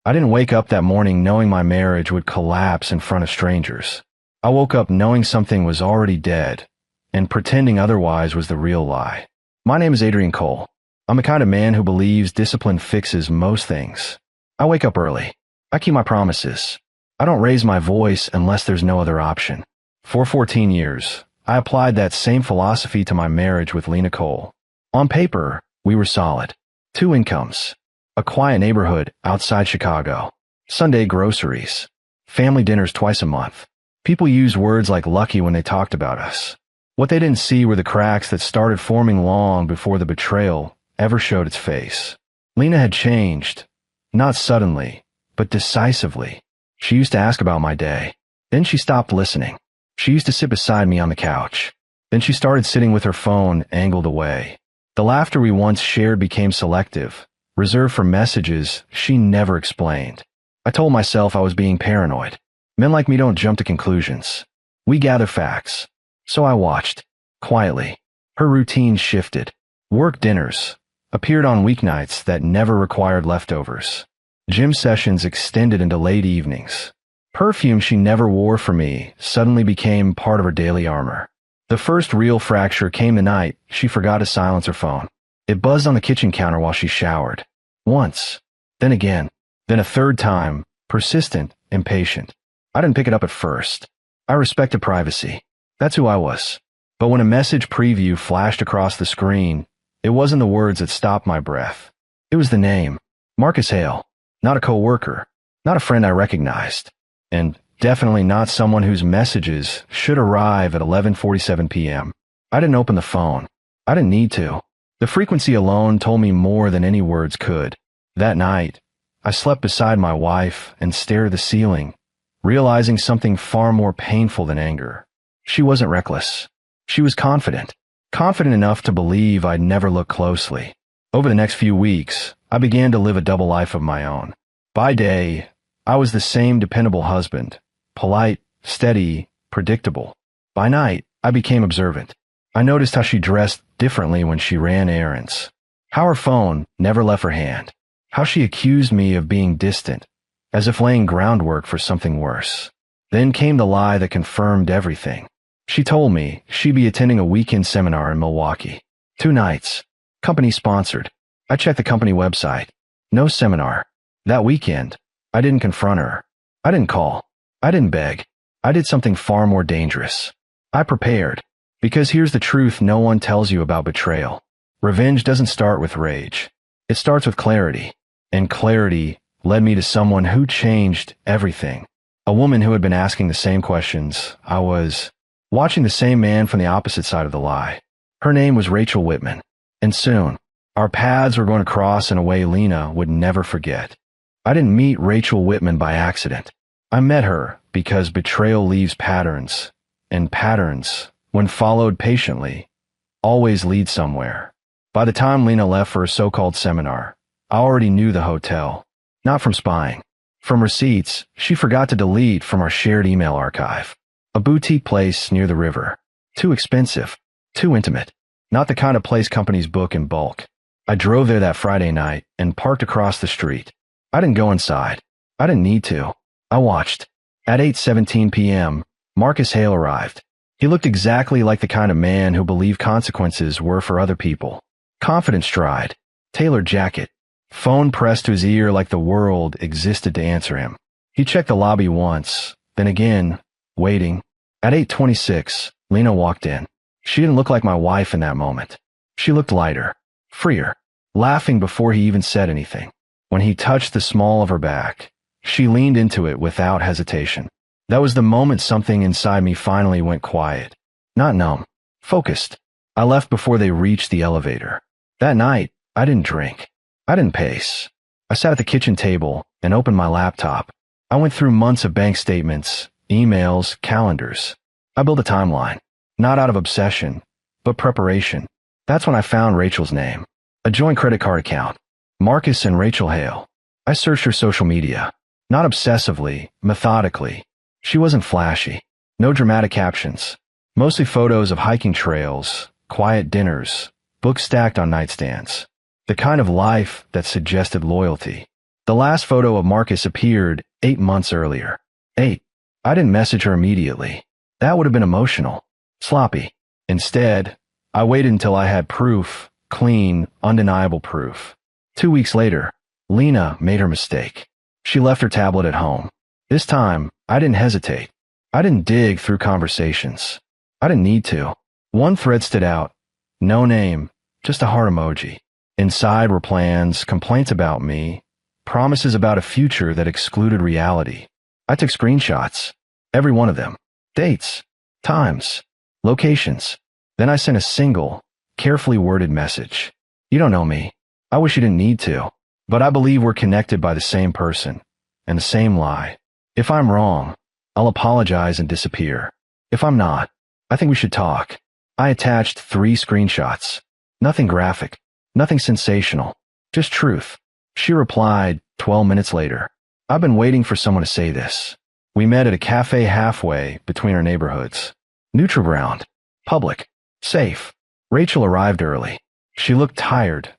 I didn't wake up that morning knowing my marriage would collapse in front of strangers. I woke up knowing something was already dead, and pretending otherwise was the real lie. My name is Adrian Cole. I'm the kind of man who believes discipline fixes most things. I wake up early. I keep my promises. I don't raise my voice unless there's no other option. For 14 years, I applied that same philosophy to my marriage with Lena Cole. On paper, we were solid. 2 incomes. A quiet neighborhood outside Chicago. Sunday groceries. Family dinners twice a month. People used words like lucky when they talked about us. What they didn't see were the cracks that started forming long before the betrayal ever showed its face. Lena had changed. Not suddenly, but decisively. She used to ask about my day. Then she stopped listening. She used to sit beside me on the couch. Then she started sitting with her phone angled away. The laughter we once shared became selective, reserved for messages she never explained. I told myself I was being paranoid. Men like me don't jump to conclusions. We gather facts. So I watched. Quietly. Her routine shifted. Work dinners appeared on weeknights that never required leftovers. Gym sessions extended into late evenings. Perfume she never wore for me suddenly became part of her daily armor. The first real fracture came the night she forgot to silence her phone. It buzzed on the kitchen counter while she showered. Once. Then again. Then a third time. Persistent, impatient. I didn't pick it up at first. I respected privacy. That's who I was. But when a message preview flashed across the screen, it wasn't the words that stopped my breath. It was the name. Marcus Hale. Not a coworker. Not a friend I recognized. And definitely not someone whose messages should arrive at 11:47 p.m. I didn't open the phone. I didn't need to. The frequency alone told me more than any words could. That night, I slept beside my wife and stared at the ceiling, realizing something far more painful than anger. She wasn't reckless. She was confident. Confident enough to believe I'd never look closely. Over the next few weeks, I began to live a double life of my own. By day, I was the same dependable husband, polite, steady, predictable. By night, I became observant. I noticed how she dressed differently when she ran errands, how her phone never left her hand, how she accused me of being distant, as if laying groundwork for something worse. Then came the lie that confirmed everything. She told me she'd be attending a weekend seminar in Milwaukee. 2 nights. Company sponsored. I checked the company website. No seminar. That weekend, I didn't confront her. I didn't call. I didn't beg. I did something far more dangerous. I prepared. Because here's the truth no one tells you about betrayal. Revenge doesn't start with rage. It starts with clarity. And clarity led me to someone who changed everything. A woman who had been asking the same questions I was, watching the same man from the opposite side of the lie. Her name was Rachel Whitman. And soon, our paths were going to cross in a way Lena would never forget. I didn't meet Rachel Whitman by accident. I met her because betrayal leaves patterns, and patterns, when followed patiently, always lead somewhere. By the time Lena left for a so-called seminar, I already knew the hotel. Not from spying. From receipts she forgot to delete from our shared email archive. A boutique place near the river. Too expensive. Too intimate. Not the kind of place companies book in bulk. I drove there that Friday night and parked across the street. I didn't go inside. I didn't need to. I watched. At 8:17 p.m., Marcus Hale arrived. He looked exactly like the kind of man who believed consequences were for other people. Confident stride. Tailored jacket. Phone pressed to his ear like the world existed to answer him. He checked the lobby once, then again, waiting. At 8:26, Lena walked in. She didn't look like my wife in that moment. She looked lighter, freer, laughing before he even said anything. When he touched the small of her back, she leaned into it without hesitation. That was the moment something inside me finally went quiet. Not numb, focused. I left before they reached the elevator. That night, I didn't drink. I didn't pace. I sat at the kitchen table and opened my laptop. I went through months of bank statements, emails, calendars. I built a timeline, not out of obsession, but preparation. That's when I found Rachel's name. A joint credit card account. Marcus and Rachel Hale. I searched her social media. Not obsessively, methodically. She wasn't flashy. No dramatic captions. Mostly photos of hiking trails, quiet dinners, books stacked on nightstands. The kind of life that suggested loyalty. The last photo of Marcus appeared 8 months earlier. 8. I didn't message her immediately. That would have been emotional. Sloppy. Instead, I waited until I had proof, clean, undeniable proof. 2 weeks later, Lena made her mistake. She left her tablet at home. This time, I didn't hesitate. I didn't dig through conversations. I didn't need to. One thread stood out. No name, just a heart emoji. Inside were plans, complaints about me, promises about a future that excluded reality. I took screenshots. Every one of them. Dates, times, locations. Then I sent a single, carefully worded message. You don't know me. I wish you didn't need to. But I believe we're connected by the same person and the same lie. If I'm wrong, I'll apologize and disappear. If I'm not, I think we should talk. I attached 3 screenshots. Nothing graphic, nothing sensational, just truth. She replied 12 minutes later. I've been waiting for someone to say this. We met at a cafe halfway between our neighborhoods. Neutral ground. Public. Safe. Rachel arrived early. She looked tired.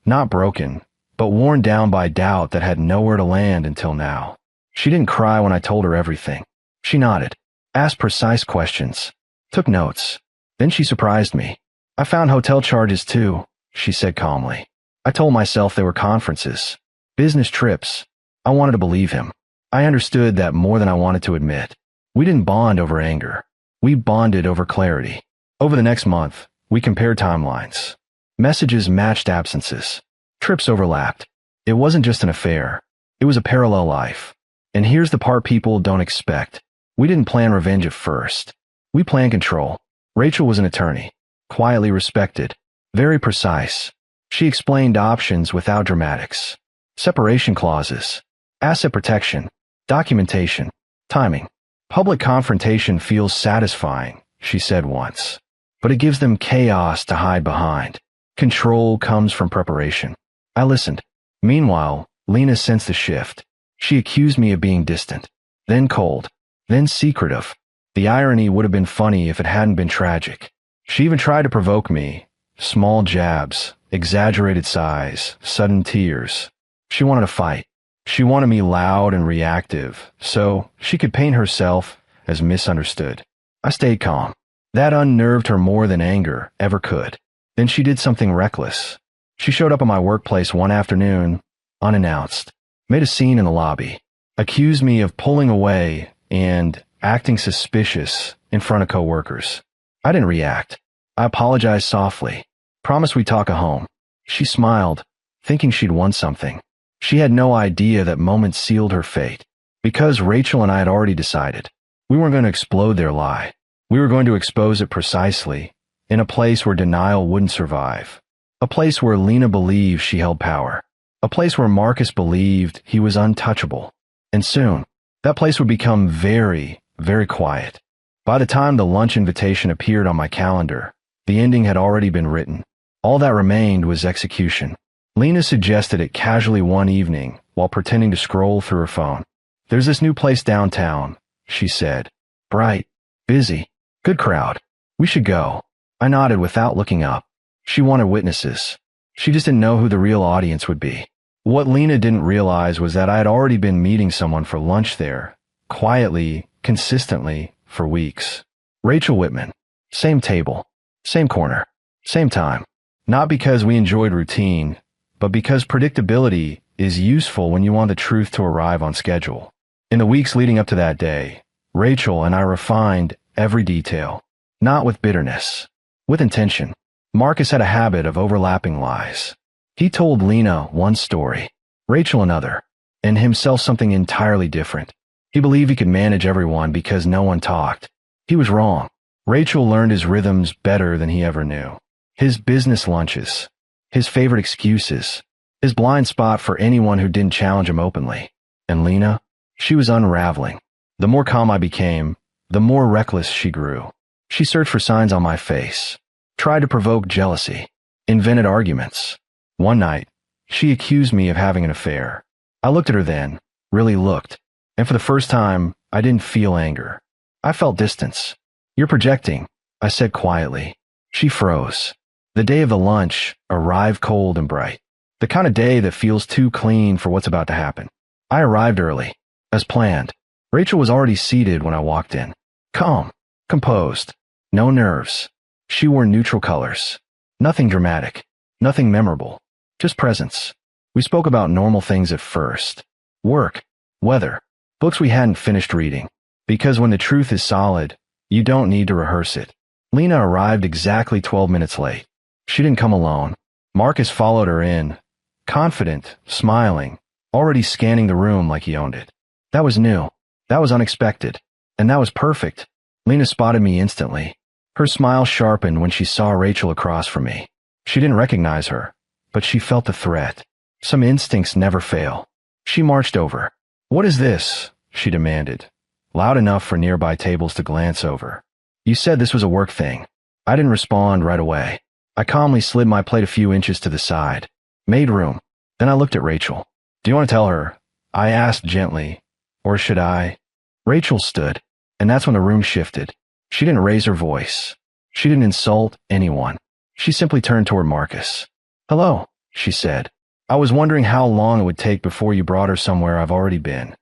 Not broken, but worn down by doubt that had nowhere to land until now. She didn't cry when I told her everything. She nodded, asked precise questions, took notes. Then she surprised me. I found hotel charges too, she said calmly. I told myself they were conferences, business trips. I wanted to believe him. I understood that more than I wanted to admit. We didn't bond over anger. We bonded over clarity. Over the next month, we compared timelines. Messages matched absences. Trips overlapped. It wasn't just an affair. It was a parallel life. And here's the part people don't expect. We didn't plan revenge at first. We planned control. Rachel was an attorney, quietly respected, very precise. She explained options without dramatics. Separation clauses, asset protection, documentation, timing. Public confrontation feels satisfying, she said once. But it gives them chaos to hide behind. Control comes from preparation. I listened. Meanwhile, Lena sensed the shift. She accused me of being distant, then cold, then secretive. The irony would have been funny if it hadn't been tragic. She even tried to provoke me. Small jabs, exaggerated sighs, sudden tears. She wanted to fight. She wanted me loud and reactive, so she could paint herself as misunderstood. I stayed calm. That unnerved her more than anger ever could. Then she did something reckless. She showed up at my workplace one afternoon, unannounced, made a scene in the lobby, accused me of pulling away and acting suspicious in front of coworkers. I didn't react. I apologized softly, promised we'd talk at home. She smiled, thinking she'd won something. She had no idea that moment sealed her fate. Because Rachel and I had already decided. We weren't going to explode their lie. We were going to expose it precisely, in a place where denial wouldn't survive. A place where Lena believed she held power. A place where Marcus believed he was untouchable. And soon, that place would become very, very quiet. By the time the lunch invitation appeared on my calendar, the ending had already been written. All that remained was execution. Lena suggested it casually one evening while pretending to scroll through her phone. There's this new place downtown, she said. Bright, busy, good crowd. We should go. I nodded without looking up. She wanted witnesses. She just didn't know who the real audience would be. What Lena didn't realize was that I had already been meeting someone for lunch there, quietly, consistently, for weeks. Rachel Whitman. Same table, same corner, same time. Not because we enjoyed routine, but because predictability is useful when you want the truth to arrive on schedule. In the weeks leading up to that day, Rachel and I refined every detail, not with bitterness, with intention. Marcus had a habit of overlapping lies. He told Lena one story, Rachel another, and himself something entirely different. He believed he could manage everyone because no one talked. He was wrong. Rachel learned his rhythms better than he ever knew. His business lunches, his favorite excuses, his blind spot for anyone who didn't challenge him openly. And Lena, she was unraveling. The more calm I became, the more reckless she grew. She searched for signs on my face, tried to provoke jealousy, invented arguments. One night, she accused me of having an affair. I looked at her then, really looked, and for the first time, I didn't feel anger. I felt distance. You're projecting, I said quietly. She froze. The day of the lunch arrived cold and bright. The kind of day that feels too clean for what's about to happen. I arrived early, as planned. Rachel was already seated when I walked in. Calm, composed, no nerves. She wore neutral colors. Nothing dramatic, nothing memorable, just presence. We spoke about normal things at first. Work, weather, books we hadn't finished reading. Because when the truth is solid, you don't need to rehearse it. Lena arrived exactly 12 minutes late. She didn't come alone. Marcus followed her in, confident, smiling, already scanning the room like he owned it. That was new. That was unexpected. And that was perfect. Lena spotted me instantly. Her smile sharpened when she saw Rachel across from me. She didn't recognize her, but she felt the threat. Some instincts never fail. She marched over. "What is this?" she demanded, loud enough for nearby tables to glance over. "You said this was a work thing." I didn't respond right away. I calmly slid my plate a few inches to the side. Made room. Then I looked at Rachel. "Do you want to tell her?" I asked gently. "Or should I?" Rachel stood, and that's when the room shifted. She didn't raise her voice. She didn't insult anyone. She simply turned toward Marcus. "Hello," she said. "I was wondering how long it would take before you brought her somewhere I've already been."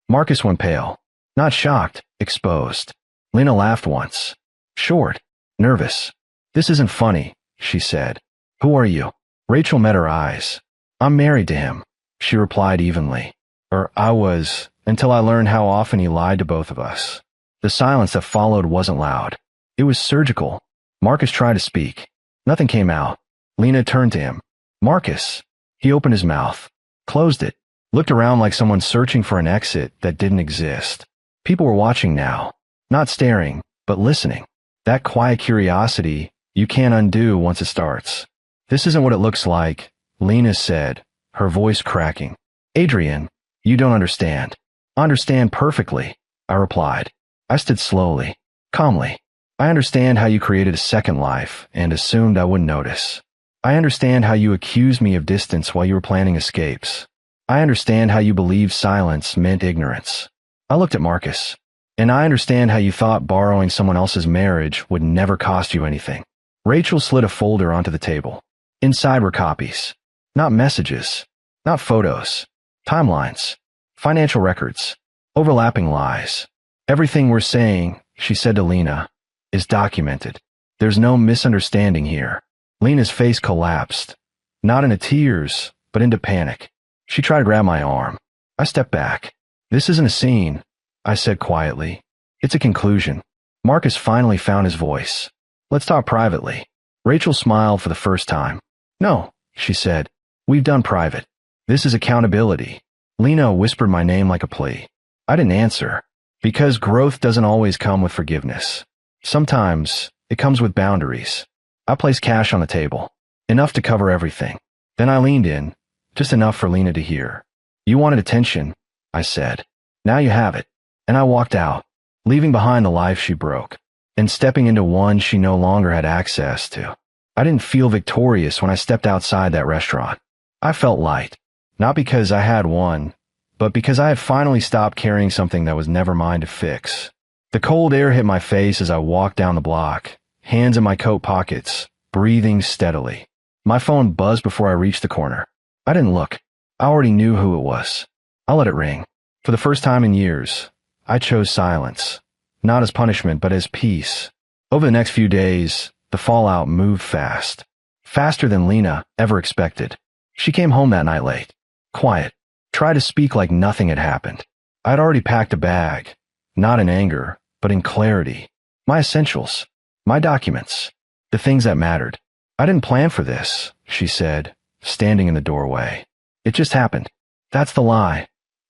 Marcus went pale. Not shocked, exposed. Lena laughed once. Short, nervous. "This isn't funny," she said. "Who are you?" Rachel met her eyes. "I'm married to him," she replied evenly. Or I was, until I learned how often he lied to both of us. The silence that followed wasn't loud. It was surgical. Marcus tried to speak. Nothing came out. Lena turned to him. "Marcus." He opened his mouth, closed it, looked around like someone searching for an exit that didn't exist. People were watching now, not staring, but listening. That quiet curiosity you can't undo once it starts. "This isn't what it looks like," Lena said, her voice cracking. "Adrian, you don't understand." "I understand perfectly," I replied. I stood slowly, calmly. "I understand how you created a second life and assumed I wouldn't notice. I understand how you accused me of distance while you were planning escapes. I understand how you believed silence meant ignorance." I looked at Marcus. "And I understand how you thought borrowing someone else's marriage would never cost you anything." Rachel slid a folder onto the table. Inside were copies. Not messages. Not photos. Timelines. Financial records. Overlapping lies. "Everything we're saying," she said to Lena, "is documented. There's no misunderstanding here." Lena's face collapsed. Not into tears, but into panic. She tried to grab my arm. I stepped back. "This isn't a scene," I said quietly. "It's a conclusion." Marcus finally found his voice. "Let's talk privately." Rachel smiled for the first time. "No," she said. "We've done private. This is accountability." Lena whispered my name like a plea. I didn't answer. Because growth doesn't always come with forgiveness. Sometimes it comes with boundaries. I placed cash on the table. Enough to cover everything. Then I leaned in, just enough for Lena to hear. "You wanted attention," I said. "Now you have it." And I walked out, leaving behind the life she broke, and stepping into one she no longer had access to. I didn't feel victorious when I stepped outside that restaurant. I felt light, not because I had won, but because I had finally stopped carrying something that was never mine to fix. The cold air hit my face as I walked down the block, hands in my coat pockets, breathing steadily. My phone buzzed before I reached the corner. I didn't look. I already knew who it was. I let it ring. For the first time in years, I chose silence, not as punishment, but as peace. Over the next few days, the fallout moved fast. Faster than Lena ever expected. She came home that night late, quiet, tried to speak like nothing had happened. I'd already packed a bag, not in anger, but in clarity. My essentials, my documents, the things that mattered. "I didn't plan for this," she said, standing in the doorway. "It just happened." "That's the lie,"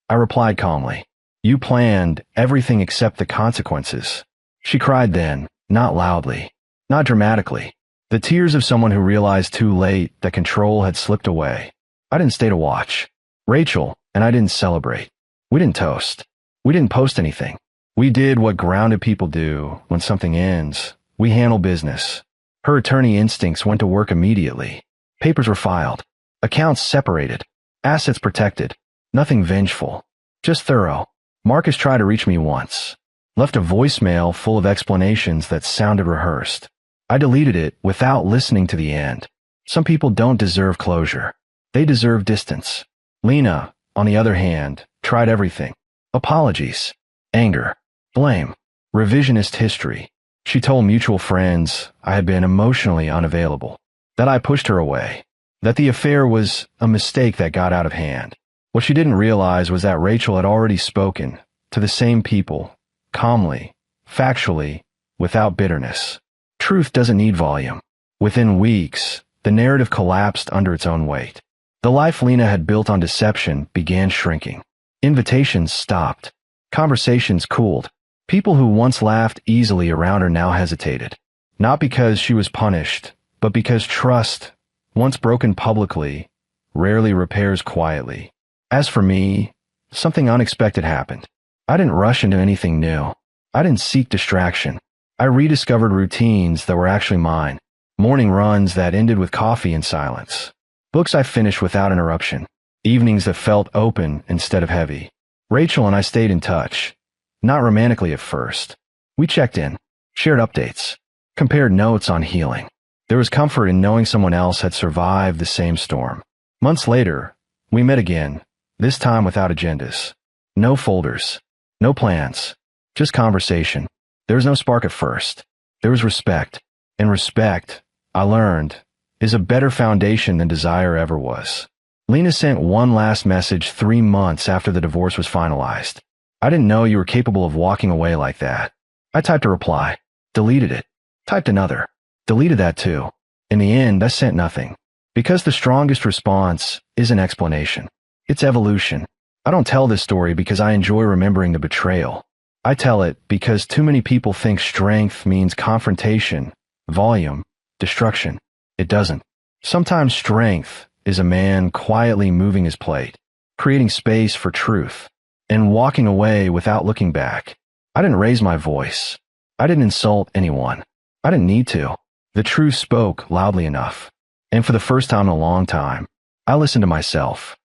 I replied calmly. "You planned everything except the consequences." She cried then, not loudly, not dramatically. The tears of someone who realized too late that control had slipped away. I didn't stay to watch. Rachel and I didn't celebrate. We didn't toast. We didn't post anything. We did what grounded people do when something ends. We handle business. Her attorney instincts went to work immediately. Papers were filed. Accounts separated. Assets protected. Nothing vengeful. Just thorough. Marcus tried to reach me once. Left a voicemail full of explanations that sounded rehearsed. I deleted it without listening to the end. Some people don't deserve closure. They deserve distance. Lena, on the other hand, tried everything. Apologies, anger, blame, revisionist history. She told mutual friends I had been emotionally unavailable, that I pushed her away, that the affair was a mistake that got out of hand. What she didn't realize was that Rachel had already spoken to the same people, calmly, factually, without bitterness. Truth doesn't need volume. Within weeks, the narrative collapsed under its own weight. The life Lena had built on deception began shrinking. Invitations stopped. Conversations cooled. People who once laughed easily around her now hesitated. Not because she was punished, but because trust, once broken publicly, rarely repairs quietly. As for me, something unexpected happened. I didn't rush into anything new. I didn't seek distraction. I rediscovered routines that were actually mine. Morning runs that ended with coffee and silence. Books I finished without interruption. Evenings that felt open instead of heavy. Rachel and I stayed in touch. Not romantically at first. We checked in, shared updates, compared notes on healing. There was comfort in knowing someone else had survived the same storm. Months later, we met again, this time without agendas. No folders, no plans, just conversation. There was no spark at first. There was respect. And respect, I learned, is a better foundation than desire ever was. Lena sent one last message 3 months after the divorce was finalized. I didn't know you were capable of walking away like that. I typed a reply, deleted it, typed another, deleted that too. In the end, I sent nothing. Because the strongest response isn't explanation. It's evolution. I don't tell this story because I enjoy remembering the betrayal. I tell it because too many people think strength means confrontation, volume, destruction. It doesn't. Sometimes strength is a man quietly moving his plate, creating space for truth, and walking away without looking back. I didn't raise my voice. I didn't insult anyone. I didn't need to. The truth spoke loudly enough. And for the first time in a long time, I listened to myself.